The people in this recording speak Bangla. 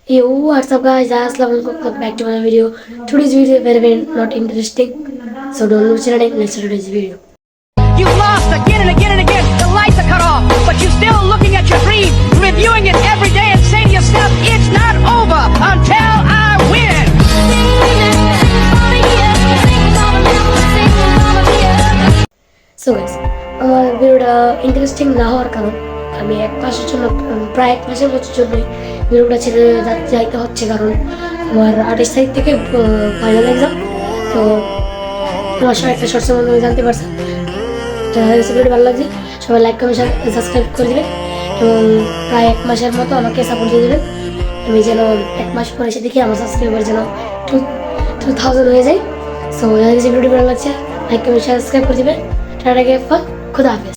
Yo, what's up guys? Welcome back to my video. Today's video is very not interesting. So don't lose your name. Let's start today's video. You've lost again and again and again. The lights are cut off, but you're still looking at your dream, reviewing it every day and saying to yourself, it's not over until I win. So guys, আমার ভিডিওটা ইন্টারেস্টিং না হওয়ার কারণ আমি প্রায় 1 মাসের জন্য ভিডিওটা ছেড়ে যাইতে হচ্ছে, কারণ আমার 28 তারিখ থেকে ফাইনাল এক্সাম। তো আমার সবাই একটা শর্টসের মাধ্যমে জানতে পারছেন। ভিডিওটি ভালো লাগছে, সবাই লাইক কমেন্ট সাবস্ক্রাইব করে দেবেন এবং প্রায় 1 মাসের মতো আমাকে সাপোর্ট দিয়ে দেবেন। আমি যেন 1 মাস পরে এসে দেখি আমার সাবস্ক্রাইবার যেন 2000 হয়ে যায়। সো ভিডিওটি ভালো লাগছে, লাইক কমেন্ট সাবস্ক্রাইব করে দেবেন। টাটা, খুদা হাফেজ।